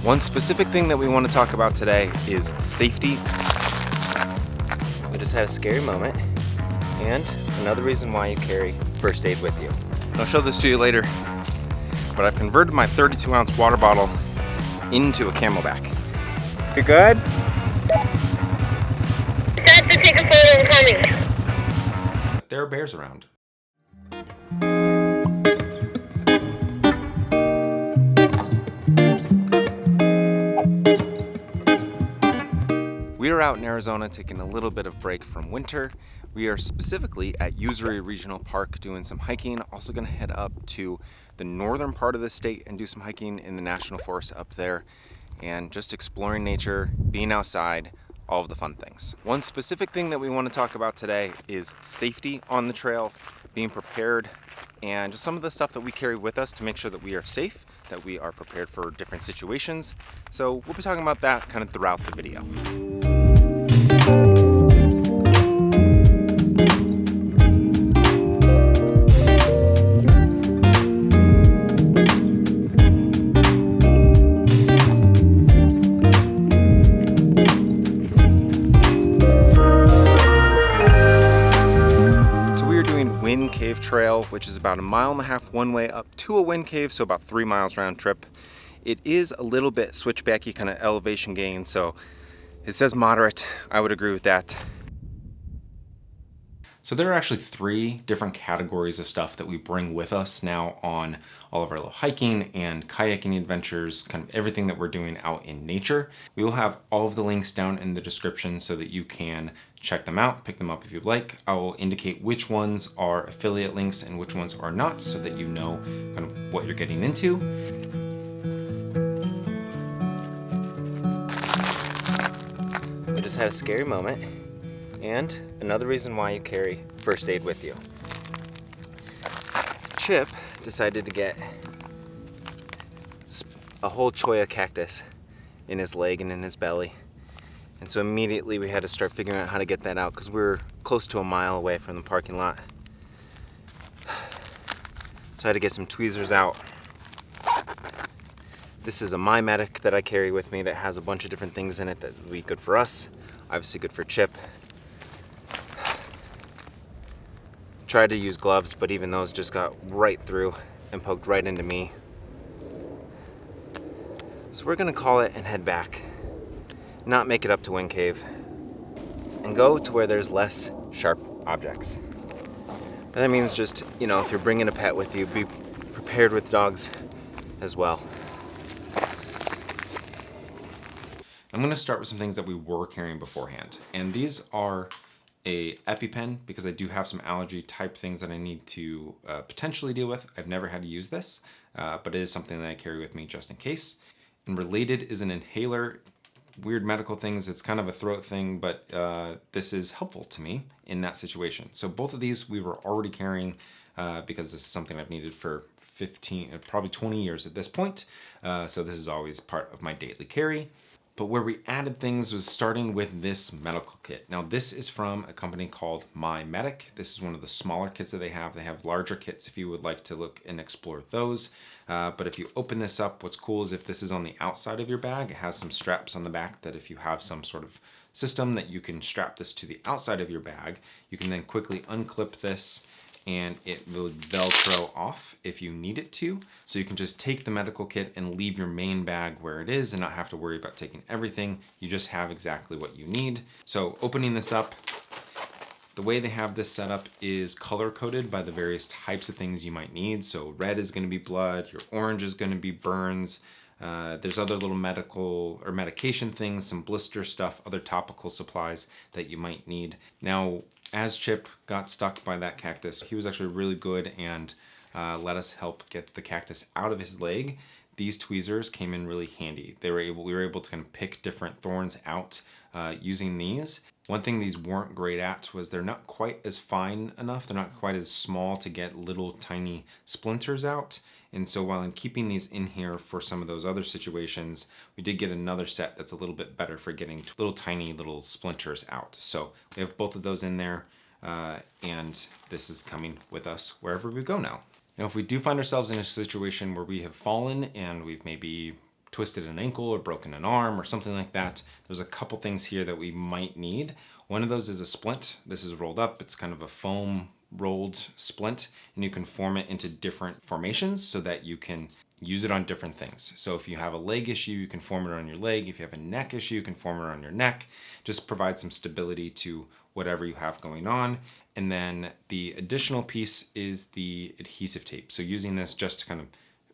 One specific thing that we want to talk about today is safety. We just had a scary moment, and another reason why you carry first aid with you. I'll show this to you later, but I've converted my 32-ounce water bottle into a camelback. You good? That's to take a photo incoming. There are bears around. We are out in Arizona taking a little bit of break from winter. We are specifically at Usery Regional Park doing some hiking. Also going to head up to the northern part of the state and do some hiking in the national forest up there and just exploring nature, being outside, all of the fun things. One specific thing that we want to talk about today is safety on the trail, being prepared, and just some of the stuff that we carry with us to make sure that we are safe, that we are prepared for different situations. So we'll be talking about that kind of throughout the video. Cave trail, which is about 1.5 miles one way up to a wind cave, so about 3 miles round trip. It is a little bit switchbacky kind of elevation gain, so it says moderate. I would agree with that. So there are actually 3 different categories of stuff that we bring with us now on all of our little hiking and kayaking adventures, kind of everything that we're doing out in nature. We will have all of the links down in the description so that you can check them out, pick them up if you'd like. I will indicate which ones are affiliate links and which ones are not so that you know kind of what you're getting into. We just had a scary moment, and another reason why you carry first aid with you. Chip decided to get a whole cholla cactus in his leg and in his belly. And so immediately we had to start figuring out how to get that out because we were close to 1 mile away from the parking lot. So I had to get some tweezers out. This is a My Medic that I carry with me that has a bunch of different things in it that would be good for us, obviously good for Chip. Tried to use gloves, but even those just got right through and poked right into me. So we're gonna call it and head back. Not make it up to Wind Cave, and go to where there's less sharp objects. And that means just, if you're bringing a pet with you, be prepared with dogs as well. I'm going to start with some things that we were carrying beforehand, and these are a EpiPen because I do have some allergy type things that I need to potentially deal with. I've never had to use this, but it is something that I carry with me just in case. And related is an inhaler. Weird medical things, it's kind of a throat thing, but this is helpful to me in that situation. So both of these we were already carrying because this is something I've needed for 15, probably 20 years at this point. So this is always part of my daily carry. But where we added things was starting with this medical kit. Now this is from a company called My Medic. This is one of the smaller kits that they have. They have larger kits if you would like to look and explore those. But if you open this up, what's cool is if this is on the outside of your bag, it has some straps on the back that if you have some sort of system that you can strap this to the outside of your bag, you can then quickly unclip this and it will Velcro off if you need it to. So you can just take the medical kit and leave your main bag where it is and not have to worry about taking everything. You just have exactly what you need. So opening this up, the way they have this set up is color coded by the various types of things you might need. So red is gonna be blood, your orange is gonna be burns, there's other little medical or medication things, some blister stuff, other topical supplies that you might need. Now, as Chip got stuck by that cactus, he was actually really good and let us help get the cactus out of his leg. These tweezers came in really handy. We were able to kind of pick different thorns out using these. One thing these weren't great at was they're not quite as fine enough. They're not quite as small to get little tiny splinters out. And so while I'm keeping these in here for some of those other situations, we did get another set that's a little bit better for getting little tiny little splinters out. So we have both of those in there and this is coming with us wherever we go now. Now, if we do find ourselves in a situation where we have fallen and we've maybe twisted an ankle or broken an arm or something like that, there's a couple things here that we might need. One of those is a splint. This is rolled up. It's kind of a foam rolled splint, and you can form it into different formations so that you can use it on different things. So if you have a leg issue, you can form it on your leg. If you have a neck issue, you can form it on your neck. Just provide some stability to whatever you have going on. And then the additional piece is the adhesive tape. So using this just to kind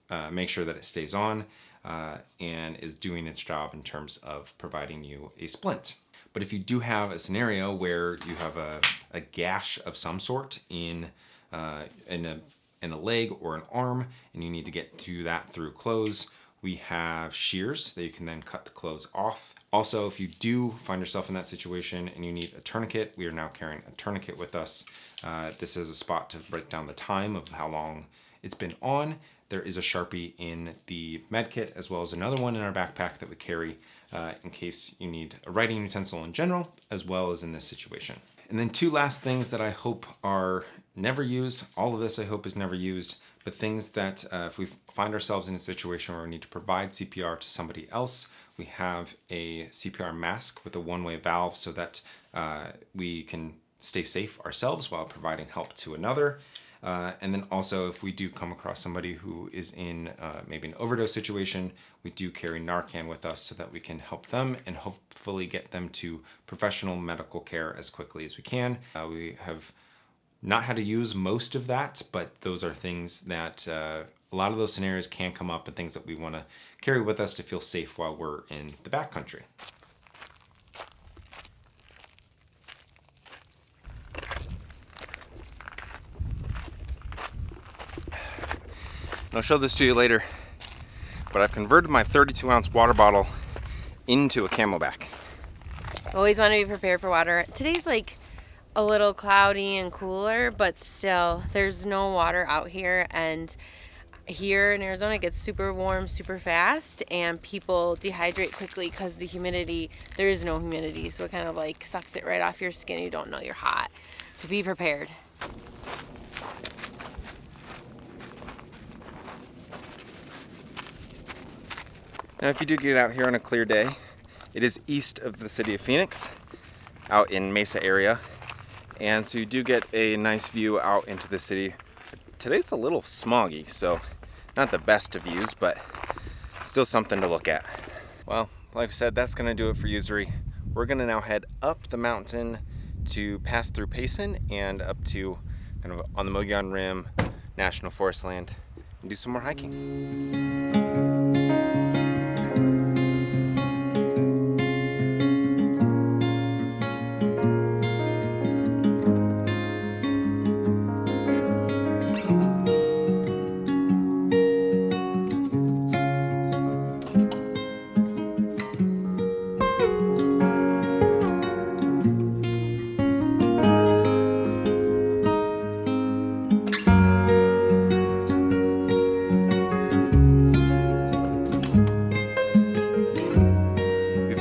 of make sure that it stays on and is doing its job in terms of providing you a splint. But if you do have a scenario where you have a gash of some sort in a leg or an arm, and you need to get to that through clothes, we have shears that you can then cut the clothes off. Also, if you do find yourself in that situation and you need a tourniquet, we are now carrying a tourniquet with us. This is a spot to write down the time of how long it's been on. There is a Sharpie in the med kit, as well as another one in our backpack that we carry in case you need a writing utensil in general, as well as in this situation. And then two last things that I hope are never used. All of this I hope is never used, but things that if we find ourselves in a situation where we need to provide CPR to somebody else, we have a CPR mask with a one-way valve so that we can stay safe ourselves while providing help to another. And then also, if we do come across somebody who is in maybe an overdose situation, we do carry Narcan with us so that we can help them and hopefully get them to professional medical care as quickly as we can. We have not had to use most of that, but those are things that a lot of those scenarios can come up and things that we want to carry with us to feel safe while we're in the backcountry. I'll show this to you later, but I've converted my 32-ounce water bottle into a camelback. Always want to be prepared for water. Today's like a little cloudy and cooler, but still, there's no water out here, and here in Arizona it gets super warm super fast, and people dehydrate quickly because the humidity, there is no humidity, so it kind of like sucks it right off your skin. You don't know you're hot, so be prepared. Now, if you do get out here on a clear day, it is east of the city of Phoenix, out in Mesa area, and so you do get a nice view out into the city. Today it's a little smoggy, so not the best of views, but still something to look at. Well, like I said, that's gonna do it for Usury. We're gonna now head up the mountain to pass through Payson and up to kind of on the Mogollon Rim National Forest land and do some more hiking.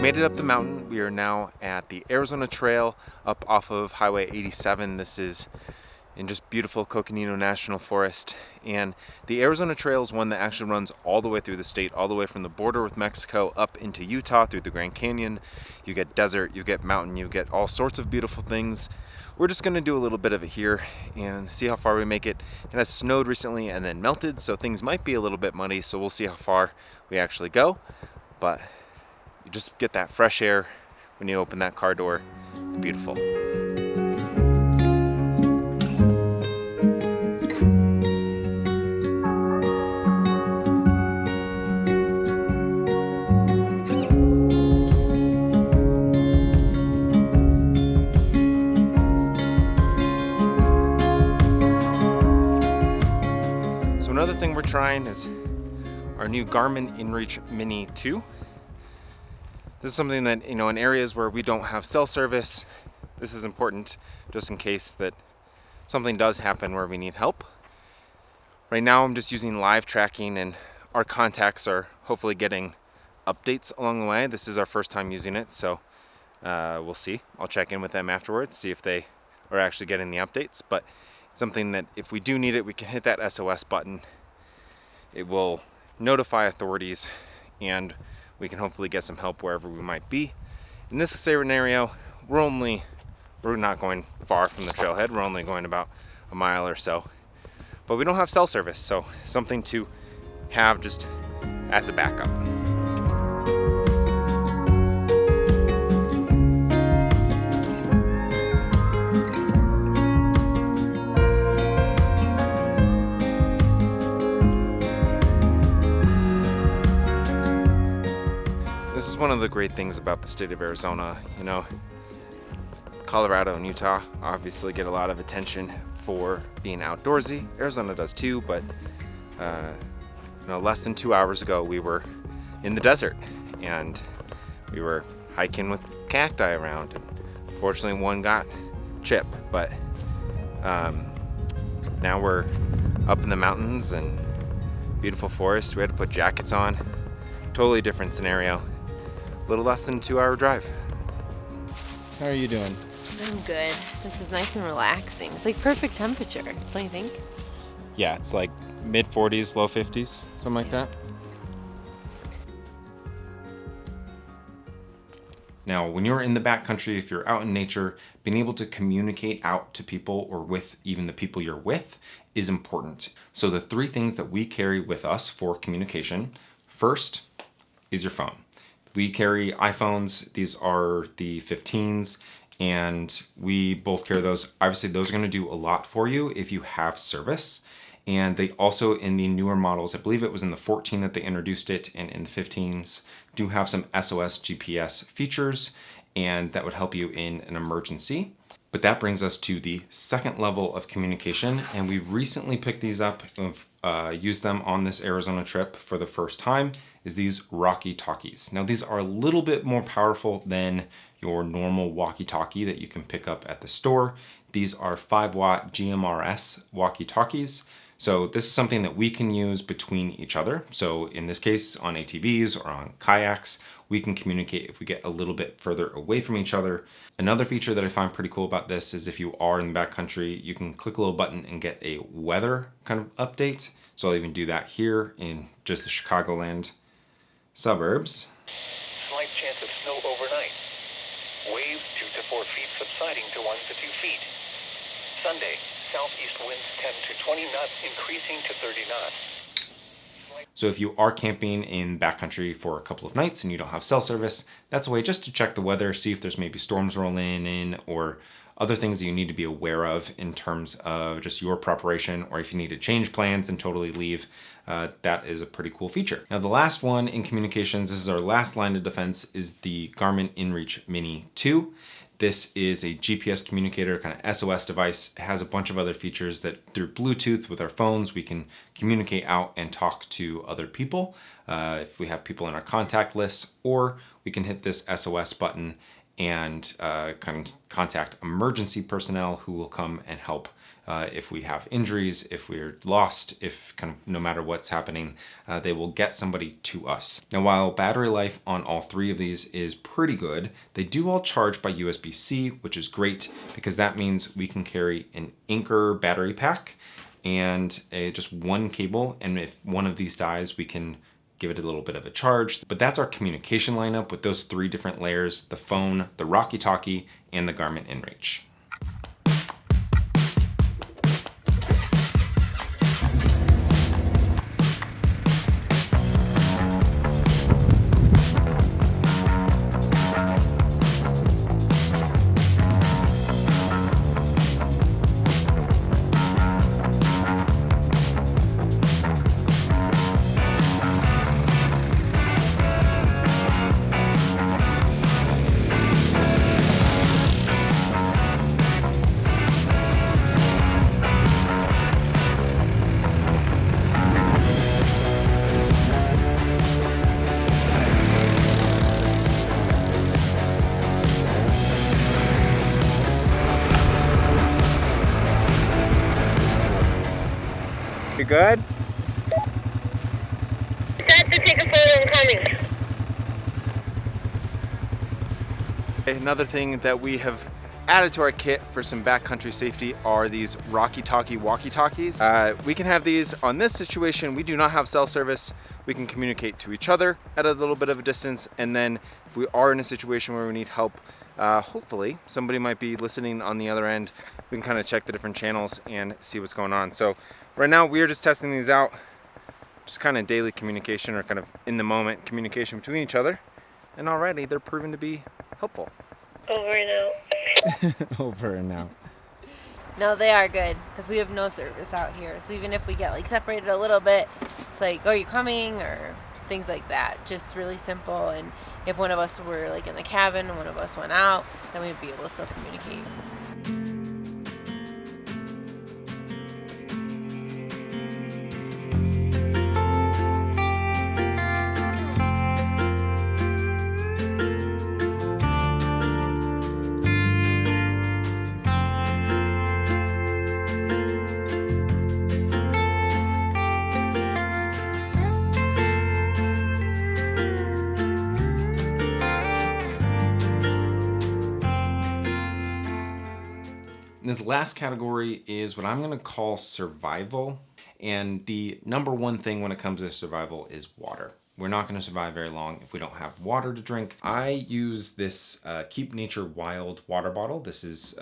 Made it up the mountain. We are now at the Arizona Trail up off of Highway 87. This is in just beautiful Coconino National Forest. And the Arizona Trail is one that actually runs all the way through the state, all the way from the border with Mexico up into Utah through the Grand Canyon. You get desert, you get mountain, you get all sorts of beautiful things. We're just going to do a little bit of it here and see how far we make it. It has snowed recently and then melted, so things might be a little bit muddy, so we'll see how far we actually go. But you just get that fresh air when you open that car door. It's beautiful. So another thing we're trying is our new Garmin InReach Mini 2. This is something that, in areas where we don't have cell service, this is important just in case that something does happen where we need help. Right now I'm just using live tracking, and our contacts are hopefully getting updates along the way. This is our first time using it, so we'll see. I'll check in with them afterwards, see if they are actually getting the updates. But it's something that if we do need it, we can hit that SOS button. It will notify authorities and we can hopefully get some help wherever we might be. In this scenario, we're not going far from the trailhead. We're only going about a mile or so, but we don't have cell service, so something to have just as a backup. This is one of the great things about the state of Arizona. You know, Colorado and Utah obviously get a lot of attention for being outdoorsy. Arizona does too, but less than 2 hours ago we were in the desert and we were hiking with cacti around, and fortunately one got chipped, but now we're up in the mountains and beautiful forest. We had to put jackets on. Totally different scenario. A little less than 2 hour drive. How are you doing? I'm good. This is nice and relaxing. It's like perfect temperature, don't you think? Yeah, it's like mid 40s, low 50s, something like that. Now, when you're in the backcountry, if you're out in nature, being able to communicate out to people or with even the people you're with is important. So the 3 things that we carry with us for communication, first is your phone. We carry iPhones. These are the 15s, and we both carry those. Obviously, those are going to do a lot for you if you have service. And they also, in the newer models, I believe it was in the 14 that they introduced it, and in the 15s, do have some SOS GPS features, and that would help you in an emergency. But that brings us to the second level of communication, and we recently picked these up, used them on this Arizona trip for the first time, is these walkie-talkies. Now, these are a little bit more powerful than your normal walkie-talkie that you can pick up at the store. These are 5-watt GMRS walkie-talkies. So this is something that we can use between each other. So in this case, on ATVs or on kayaks, we can communicate if we get a little bit further away from each other. Another feature that I find pretty cool about this is if you are in the backcountry, you can click a little button and get a weather kind of update. So I'll even do that here in just the Chicagoland suburbs. Slight chance of snow overnight. Waves 2 to 4 feet subsiding to 1 to 2 feet. Sunday, southeast winds 10 to 20 knots increasing to 30 knots. So if you are camping in backcountry for a couple of nights and you don't have cell service, that's a way just to check the weather, see if there's maybe storms rolling in or other things that you need to be aware of in terms of just your preparation, or if you need to change plans and totally leave. That is a pretty cool feature. Now, the last one in communications, this is our last line of defense, is the Garmin InReach Mini 2. This is a GPS communicator, kind of SOS device. It has a bunch of other features that through Bluetooth with our phones, we can communicate out and talk to other people. If we have people in our contact list, or we can hit this SOS button and contact emergency personnel who will come and help if we have injuries, if we're lost, if no matter what's happening, they will get somebody to us. Now, while battery life on all 3 of these is pretty good, they do all charge by USB-C, which is great because that means we can carry an Anchor battery pack and just one cable, and if one of these dies, we can give it a little bit of a charge. But that's our communication lineup with those 3 different layers: the phone, the walkie-talkie, and the Garmin InReach. You good? Stop to take a photo. I'm coming. Another thing that we have added to our kit for some backcountry safety are these walkie-talkie walkie-talkies. We can have these on this situation. We do not have cell service. We can communicate to each other at a little bit of a distance, and then if we are in a situation where we need help, hopefully somebody might be listening on the other end. We can kind of check the different channels and see what's going on. So right now we are just testing these out, just kind of daily communication or kind of in the moment communication between each other, and already they're proven to be helpful. Over and out. Over and out. No, they are good because we have no service out here. So even if we get like separated a little bit, it's like, "Oh, you coming?" or things like that. Just really simple. And if one of us were like in the cabin and one of us went out, then we'd be able to still communicate. And this last category is what I'm going to call survival. And the number one thing when it comes to survival is water. We're not going to survive very long if we don't have water to drink. I use this Keep Nature Wild water bottle. This is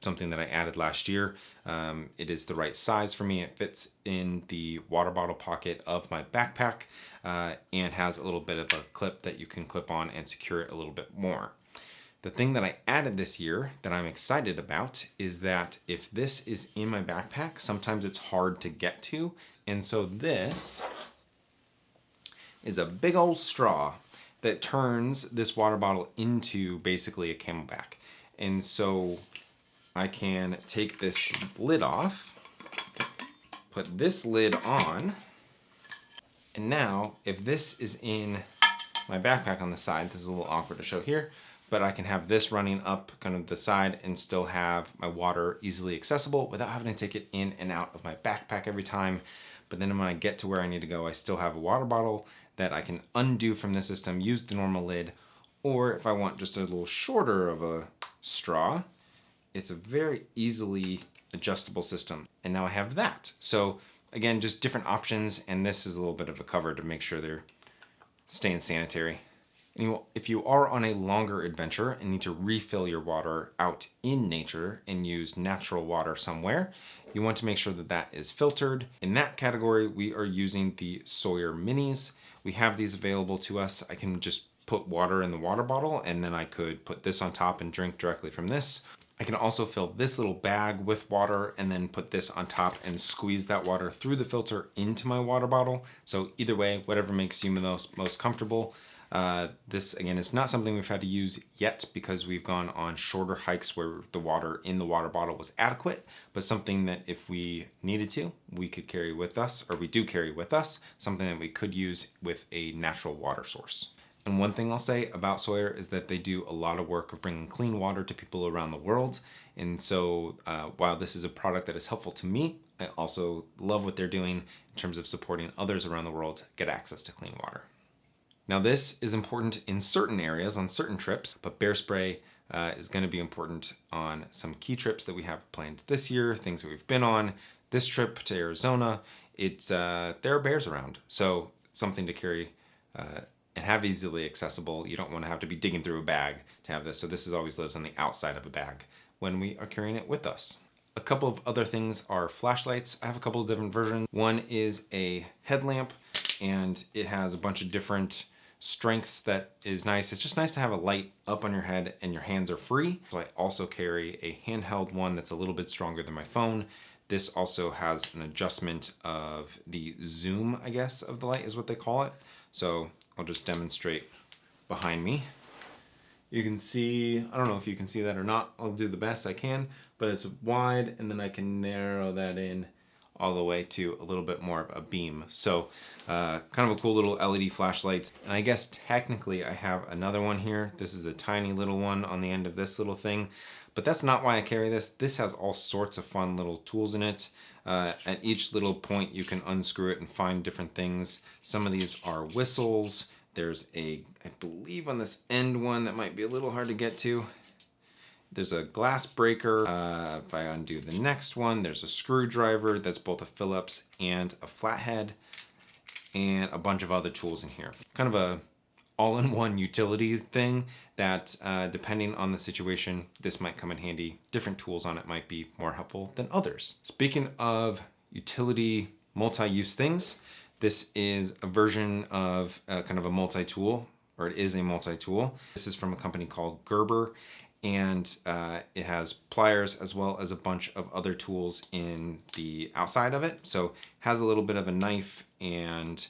something that I added last year. It is the right size for me. It fits in the water bottle pocket of my backpack and has a little bit of a clip that you can clip on and secure it a little bit more. The thing that I added this year that I'm excited about is that if this is in my backpack, sometimes it's hard to get to. And so this is a big old straw that turns this water bottle into basically a camelback. And so I can take this lid off, put this lid on, and now if this is in my backpack on the side, this is a little awkward to show here, but I can have this running up kind of the side and still have my water easily accessible without having to take it in and out of my backpack every time. But then when I get to where I need to go, I still have a water bottle that I can undo from the system, use the normal lid, or if I want just a little shorter of a straw, it's a very easily adjustable system. And now I have that. So again, just different options, and this is a little bit of a cover to make sure they're staying sanitary. If you are on a longer adventure and need to refill your water out in nature and use natural water somewhere, you want to make sure that that is filtered. In that category, we are using the Sawyer Minis. We have these available to us. I can just put water in the water bottle, and then I could put this on top and drink directly from this. I can also fill this little bag with water and then put this on top and squeeze that water through the filter into my water bottle. So either way, whatever makes you most comfortable. This, again, is not something we've had to use yet because we've gone on shorter hikes where the water in the water bottle was adequate, but something that if we needed to, we could carry with us, or we do carry with us, something that we could use with a natural water source. And one thing I'll say about Sawyer is that they do a lot of work of bringing clean water to people around the world. And so while this is a product that is helpful to me, I also love what they're doing in terms of supporting others around the world to get access to clean water. Now this is important in certain areas, on certain trips, but bear spray is going to be important on some key trips that we have planned this year, things that we've been on. This trip to Arizona, there are bears around, so something to carry and have easily accessible. You don't want to have to be digging through a bag to have this, so this always lives on the outside of a bag when we are carrying it with us. A couple of other things are flashlights. I have a couple of different versions. One is a headlamp, and it has a bunch of different strengths that is nice. It's just nice to have a light up on your head and your hands are free. So I also carry a handheld one that's a little bit stronger than my phone. This also has an adjustment of the zoom, I guess, of the light is what they call it. So I'll just demonstrate behind me. You can see, I don't know if you can see that or not. I'll do the best I can, but it's wide, and then I can narrow that in all the way to a little bit more of a beam. So kind of a cool little LED flashlight. And I guess technically I have another one here. This is a tiny little one on the end of this little thing, but that's not why I carry this. This has all sorts of fun little tools in it. At each little point you can unscrew it and find different things. Some of these are whistles. There's I believe on this end one that might be a little hard to get to, There's a glass breaker. If I undo the next one, there's a screwdriver that's both a Phillips and a flathead, and a bunch of other tools in here. Kind of a all-in-one utility thing that depending on the situation, this might come in handy. Different tools on it might be more helpful than others. Speaking of utility multi-use things, this is a version of kind of a multi-tool, or it is a multi-tool. This is from a company called Gerber, and it has pliers as well as a bunch of other tools in the outside of it. So it has a little bit of a knife and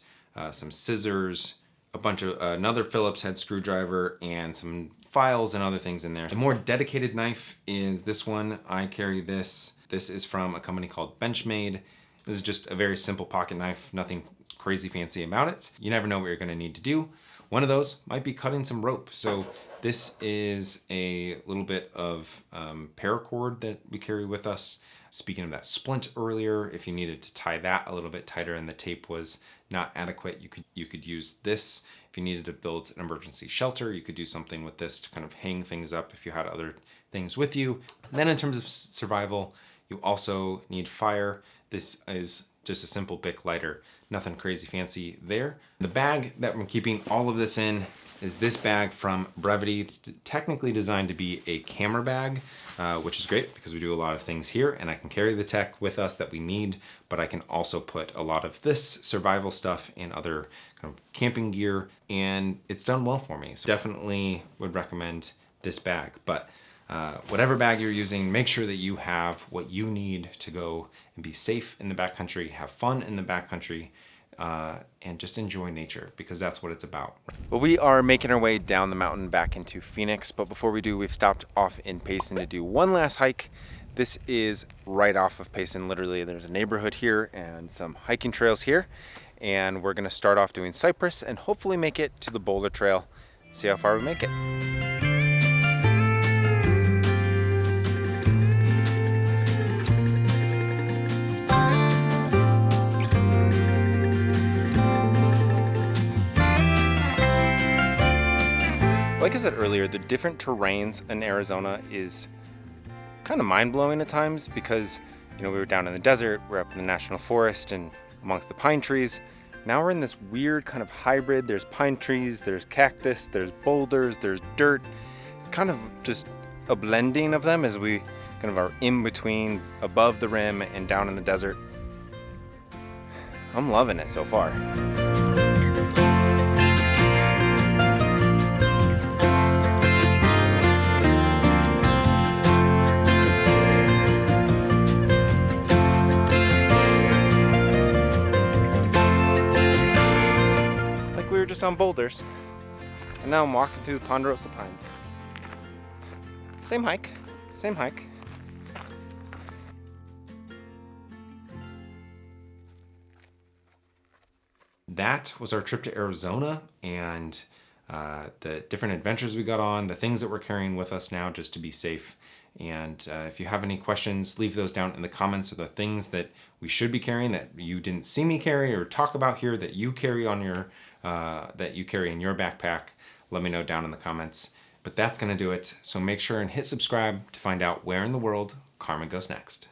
some scissors, a bunch of another Phillips head screwdriver, and some files and other things in there. The more dedicated knife is this one. I carry this. This is from a company called Benchmade. This is just a very simple pocket knife, nothing crazy fancy about it. You never know what you're gonna need to do. One of those might be cutting some rope. So this is a little bit of paracord that we carry with us. Speaking of that splint earlier, if you needed to tie that a little bit tighter and the tape was not adequate, you could use this. If you needed to build an emergency shelter, you could do something with this to kind of hang things up if you had other things with you. And then in terms of survival, you also need fire. This is just a simple Bic lighter, nothing crazy fancy there. The bag that I'm keeping all of this in is this bag from Brevity. It's technically designed to be a camera bag, which is great because we do a lot of things here and I can carry the tech with us that we need, but I can also put a lot of this survival stuff and other kind of camping gear, and it's done well for me. So definitely would recommend this bag. But whatever bag you're using, make sure that you have what you need to go and be safe in the backcountry, have fun in the backcountry, and just enjoy nature, because that's what it's about. Well, we are making our way down the mountain back into Phoenix, but before we do, we've stopped off in Payson to do one last hike. This is right off of Payson. Literally, there's a neighborhood here and some hiking trails here, and we're gonna start off doing Cypress and hopefully make it to the Boulder Trail, see how far we make it. Like I said earlier, the different terrains in Arizona is kind of mind-blowing at times because, you know, we were down in the desert, we're up in the national forest and amongst the pine trees. Now we're in this weird kind of hybrid. There's pine trees, there's cactus, there's boulders, there's dirt. It's kind of just a blending of them as we kind of are in between, above the rim and down in the desert. I'm loving it so far. Just on boulders, and now I'm walking through the Ponderosa Pines. Same hike, same hike. That was our trip to Arizona, and the different adventures we got on, the things that we're carrying with us now just to be safe. And if you have any questions, leave those down in the comments, or the things that we should be carrying that you didn't see me carry or talk about here that you carry on your that you carry in your backpack. Let me know down in the comments. But that's gonna do it. So make sure and hit subscribe to find out where in the world Carmen goes next.